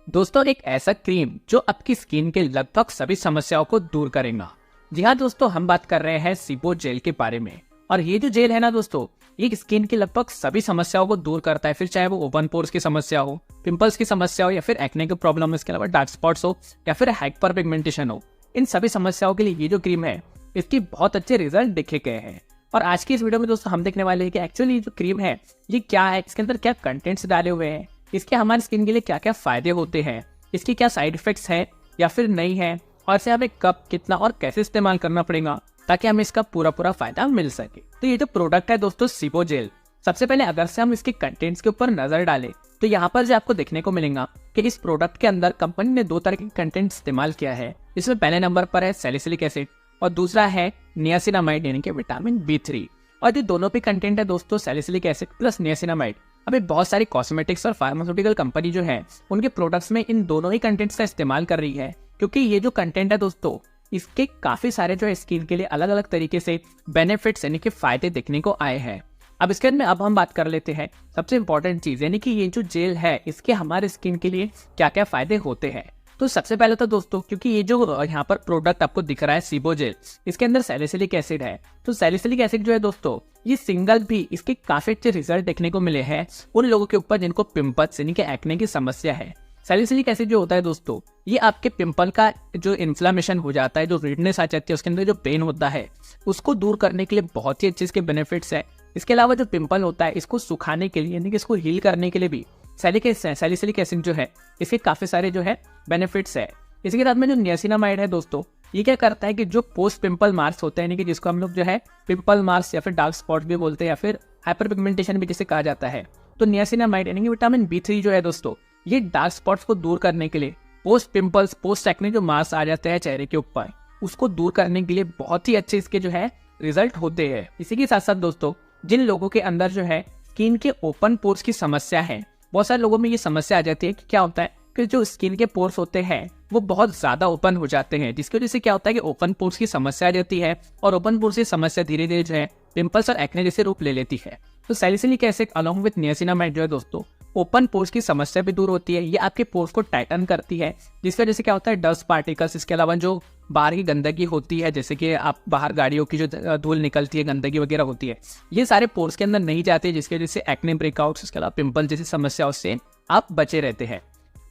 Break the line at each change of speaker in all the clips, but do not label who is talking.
दोस्तों एक ऐसा क्रीम जो आपकी स्किन के लगभग सभी समस्याओं को दूर करेगा। जी हाँ दोस्तों, हम बात कर रहे हैं सीबो जेल के बारे में। और ये जो जेल है ना दोस्तों, ये स्किन की लगभग सभी समस्याओं को दूर करता है। फिर चाहे वो ओपन पोर्स की समस्या हो, पिंपल्स की समस्या हो, या फिर एक्ने की प्रॉब्लम हो, इसके अलावा डार्क स्पॉट्स हो, या फिर हाइपर पिगमेंटेशन हो, इन सभी समस्याओं के लिए ये जो क्रीम है इसकी बहुत अच्छे रिजल्ट देखे गए हैं। और आज की इस वीडियो में दोस्तों हम देखने वाले हैं कि एक्चुअली जो क्रीम है ये क्या है, इसके अंदर क्या कंटेंट्स डाले हुए हैं, इसके हमारी स्किन के लिए क्या क्या फायदे होते हैं, इसके क्या साइड इफेक्ट्स हैं या फिर नहीं है, और इसे हमें कब, कितना और कैसे इस्तेमाल करना पड़ेगा ताकि हमें इसका पूरा फायदा मिल सके। तो ये जो प्रोडक्ट है दोस्तों सीबो जेल, सबसे पहले अगर से हम इसके कंटेंट्स के ऊपर नजर डालें तो यहाँ पर जो आपको देखने को मिलेगा कि इस प्रोडक्ट के अंदर कंपनी ने दो तरह के कंटेंट इस्तेमाल किया है। इसमें पहले नंबर पर है सैलिसिलिक एसिड और दूसरा है नियासिनामाइड यानी कि विटामिन B3। और जो दोनों पे कंटेंट है दोस्तों सैलिसिलिक एसिड प्लस नियासिनामाइड, अभी बहुत सारी कॉस्मेटिक्स और फार्मास्यूटिकल कंपनी जो है उनके प्रोडक्ट्स में इन दोनों ही कंटेंट्स का इस्तेमाल कर रही है, क्योंकि ये जो कंटेंट है दोस्तों इसके काफी सारे जो है स्किन के लिए अलग अलग तरीके से बेनिफिट्स यानी कि फायदे देखने को आए हैं। अब इसके बाद में अब हम बात कर लेते हैं सबसे इंपॉर्टेंट चीज, यानी कि ये जो जेल है इसके हमारे स्किन के लिए क्या क्या फायदे होते हैं। तो सबसे पहले तो दोस्तों, क्योंकि ये जो यहाँ पर प्रोडक्ट आपको दिख रहा है सीबो जेल, इसके अंदर सैलिसिलिक एसिड है, तो सैलिसिलिक एसिड जो है दोस्तों ये सिंगल भी इसके काफी अच्छे रिजल्ट देखने को मिले हैं उन लोगों के ऊपर जिनको पिंपल्स यानी कि एक्ने की समस्या है। सैलिसिलिक एसिड जो होता है दोस्तों ये आपके पिंपल का जो इन्फ्लामेशन हो जाता है, जो रेडनेस आ जाती है, उसके अंदर जो पेन होता है उसको दूर करने के लिए बहुत ही अच्छे इसके बेनिफिट्स है। इसके अलावा जो पिंपल होता है इसको सुखाने के लिए यानी कि इसको हील करने के लिए भी सैलिसिलिक एसिड जो है इसके काफी सारे जो है बेनिफिट्स है। इसके साथ में जो नियासिनामाइड है दोस्तों, ये क्या करता है कि जो पोस्ट पिंपल मार्क्स होते हैं यानी कि जिसको हम लोग जो है पिंपल मार्क्स या फिर डार्क स्पॉट भी बोलते हैं या फिर हाइपर पिगमेंटेशन भी जिसे कहा जाता है, तो नियासिनामाइड यानी कि विटामिन B3 जो है दोस्तों ये डार्क स्पॉट्स को दूर करने के लिए, पोस्ट पिंपल्स पोस्ट एक्ने जो मार्क्स आ जाते हैं चेहरे के ऊपर उसको दूर करने के लिए बहुत ही अच्छे इसके जो है रिजल्ट होते हैं। इसी के साथ साथ दोस्तों जिन लोगों के अंदर जो है स्किन के ओपन पोर्स की समस्या है, बहुत सारे लोगों में ये समस्या आ जाती है कि क्या होता है कि जो स्किन के पोर्स होते हैं वो बहुत ज्यादा ओपन हो जाते हैं, जिसकी वजह से क्या होता है कि ओपन पोर्स की समस्या आ जाती है और ओपन पोर्स की समस्या धीरे धीरे जो है पिंपल्स और एक्ने जैसे रूप ले लेती है। तो salicylic acid along with niacinamide जो है दोस्तों ओपन पोर्स की समस्या भी दूर होती है। ये आपके पोर्स को टाइटन करती है, जिसकी वजह से क्या होता है डस्ट पार्टिकल्स, इसके अलावा जो बाहर की गंदगी होती है, जैसे कि आप बाहर गाड़ियों की जो धूल निकलती है, गंदगी वगैरह होती है, ये सारे पोर्स के अंदर नहीं जाते, जिसकी वजह से एक्ने ब्रेकआउट्स, इसके अलावा पिंपल जैसी समस्याओं से आप बचे रहते हैं।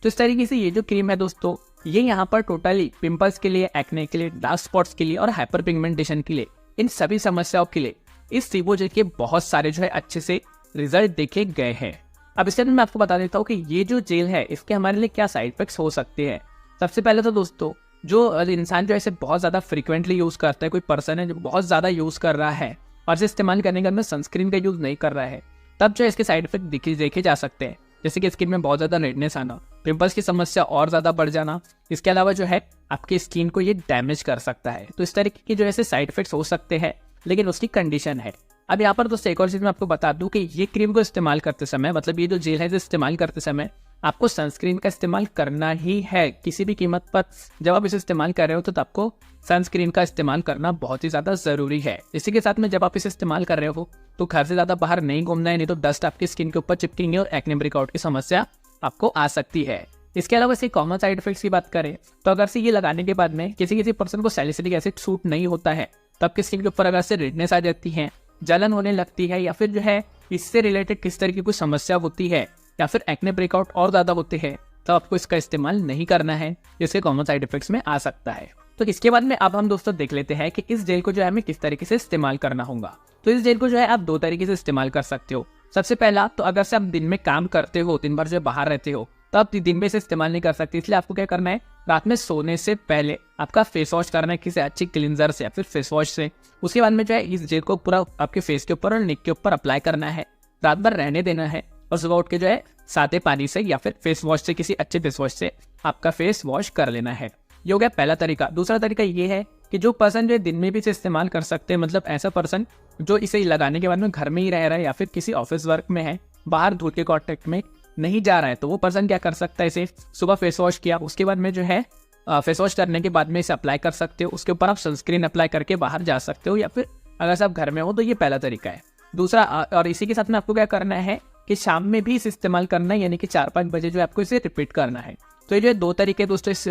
तो इस तरीके से ये जो क्रीम है दोस्तों ये यहाँ पर टोटली पिंपल्स के लिए, एक्ने के लिए, डार्क स्पॉट्स के लिए और हाइपर पिगमेंटेशन के लिए, इन सभी समस्याओं के लिए इस सीबो जेल के बहुत सारे जो है अच्छे से रिजल्ट देखे गए हैं। अब इसके अंदर मैं आपको बता देता हूँ कि ये जो जेल है इसके हमारे लिए क्या साइड इफेक्ट्स हो सकते हैं। सबसे पहले तो दोस्तों जो इंसान जो इसे बहुत ज्यादा फ्रिक्वेंटली यूज करता है, कोई पर्सन है जो बहुत ज्यादा यूज कर रहा है और इसे इस्तेमाल करने के बाद में सनस्क्रीन का यूज नहीं कर रहा है, तब जो इसके साइड इफेक्ट देखे जा सकते हैं, जैसे कि स्किन में बहुत ज्यादा रेडनेस आना, पिंपल्स की समस्या और ज्यादा बढ़ जाना, इसके अलावा जो है आपकी स्किन को ये डैमेज कर सकता है। तो इस तरीके के जो ऐसे साइड इफेक्ट्स हो सकते हैं, लेकिन उसकी कंडीशन है। अब यहाँ पर दोस्तों एक और चीज मैं आपको बता दूं कि ये क्रीम को इस्तेमाल करते समय, मतलब ये जो जेल है इस्तेमाल करते समय आपको सनस्क्रीन का इस्तेमाल करना ही है किसी भी कीमत पर। जब आप इसे इस्तेमाल कर रहे हो तो आपको सनस्क्रीन का इस्तेमाल करना बहुत ही ज्यादा जरूरी है। इसी के साथ में जब आप इसे इस्तेमाल कर रहे हो तो घर से ज्यादा बाहर नहीं घूमना है, नहीं तो डस्ट आपकी स्किन के ऊपर चिपकेंगे और एक्ने ब्रेकआउट की समस्या आपको आ सकती है। इसके अलावा इसके कॉमन साइड इफेक्ट्स की बात करें तो अगर से ये लगाने के बाद में किसी पर्सन को सैलिसिलिक एसिड सूट नहीं होता है, तो आपकी स्किन के ऊपर अगर से रेडनेस आ जाती है, जलन होने लगती है, या फिर जो है इससे रिलेटेड किस तरह की कोई समस्या होती है, या फिर एक्ने ब्रेकआउट और ज्यादा होते हैं, तो आपको इसका इस्तेमाल नहीं करना है, जिसके कॉमन साइड इफेक्ट्स में आ सकता है। तो इसके बाद में अब हम दोस्तों देख लेते हैं कि इस जेल को जो है हमें किस तरीके से इस्तेमाल करना होगा। तो इस जेल को जो है आप दो तरीके से इस्तेमाल कर सकते हो। सबसे पहला तो अगर से आप दिन में काम करते हो, दिन भर जो बाहर रहते हो, तो आप दिन में इसे इस्तेमाल नहीं कर सकते, इसलिए आपको क्या करना है रात में सोने से पहले आपका फेस वॉश करना है किसी अच्छी क्लींजर से या फिर फेस वॉश से। उसके बाद में जो है इस जेल को पूरा आपके फेस के ऊपर और नेक के ऊपर अप्लाई करना है, रात भर रहने देना है और सुबह उठ के जो है सादे पानी से या फिर फेस वॉश से, किसी अच्छे फेस वॉश से आपका फेस वॉश कर लेना है। ये हो गया पहला तरीका। दूसरा तरीका ये है कि जो पर्सन जो है दिन में भी इसे इस्तेमाल कर सकते हैं, मतलब ऐसा पर्सन जो इसे लगाने के बाद में घर में ही रह रहा है या फिर किसी ऑफिस वर्क में है, बाहर धूल के कॉन्टेक्ट में नहीं जा रहा है, तो वो पर्सन क्या कर सकता है, इसे सुबह फेस वॉश किया, उसके बाद में जो है फेस वॉश करने के बाद में इसे अप्लाई कर सकते हो, उसके ऊपर आप सनस्क्रीन अप्लाई करके बाहर जा सकते हो, या फिर अगर आप घर में हो तो ये पहला तरीका है। दूसरा, और इसी के साथ में आपको क्या करना है कि शाम में भी इसे इस्तेमाल करना है, यानी कि 4-5 बजे जो आपको इसे रिपीट करना है। तो तो ये जो है 2 तरीके दोस्तों इस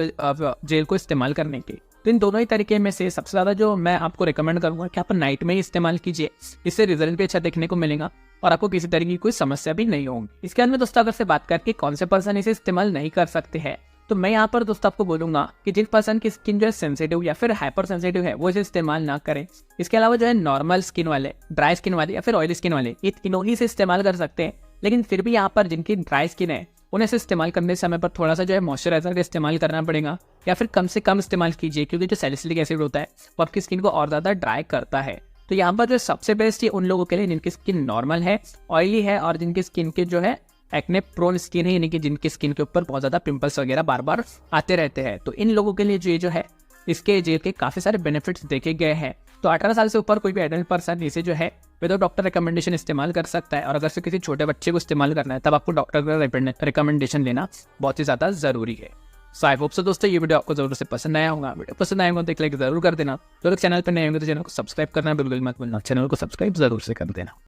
जेल को इस्तेमाल करने के। तो इन दोनों ही तरीके में से सबसे ज़्यादा जो मैं आपको रिकमेंड करूँगा कि आप नाइट में ही इस्तेमाल कीजिए, इससे रिजल्ट भी अच्छा देखने को मिलेगा और आपको किसी तरह की कोई समस्या भी नहीं होगी। इसके अंदर दोस्तों अगर से बात करके कौन से पर्सन इसे इस्तेमाल नहीं कर सकते हैं, तो मैं यहाँ पर दोस्तों आपको बोलूंगा कि जिन पर्सन की स्किन जो है सेंसिटिव या फिर हाइपर सेंसिटिव है वो इसे इस्तेमाल ना करें। इसके अलावा जो है नॉर्मल स्किन वाले, ड्राई स्किन वाले या फिर ऑयली स्किन वाले, ये तीनों ही से इस्तेमाल कर सकते हैं। लेकिन फिर भी यहाँ पर जिनकी ड्राई स्किन है उन्हें इसे इस्तेमाल करने समय पर थोड़ा सा जो है मॉइस्चराइजर का इस्तेमाल करना पड़ेगा या फिर कम से कम इस्तेमाल कीजिए, क्योंकि जो सैलिसिलिक एसिड होता है वो आपकी स्किन को और ज़्यादा ड्राई करता है। तो यहाँ पर जो सबसे बेस्ट ये उन लोगों के लिए जिनकी स्किन नॉर्मल है, ऑयली है और जिनकी स्किन के जो है एक्ने प्रोन स्किन है, यानी कि जिनकी स्किन के ऊपर बहुत ज़्यादा पिंपल्स वगैरह बार बार आते रहते हैं। तो इन लोगों के लिए जो है इसके जेल के काफ़ी सारे बेनिफिट्स देखे गए हैं। तो 18 साल से ऊपर कोई भी एडल्ट पर्सन इसे जो है विदाउट डॉक्टर रिकमेंडेशन इस्तेमाल कर सकता है। और अगर से किसी छोटे बच्चे को इस्तेमाल करना है तब आपको डॉक्टर का रिकमेंडेशन लेना बहुत ही ज़्यादा ज़रूरी है। सो आई होप सो दोस्तों ये वीडियो आपको जरूर से पसंद आया होगा। वीडियो पसंद आएगा तो एक लाइक जरूर कर देना। तो अगर चैनल पर नए होंगे तो चैनल को सब्सक्राइब करना बिल्कुल मत भूलना, चैनल को सब्सक्राइब जरूर से कर देना।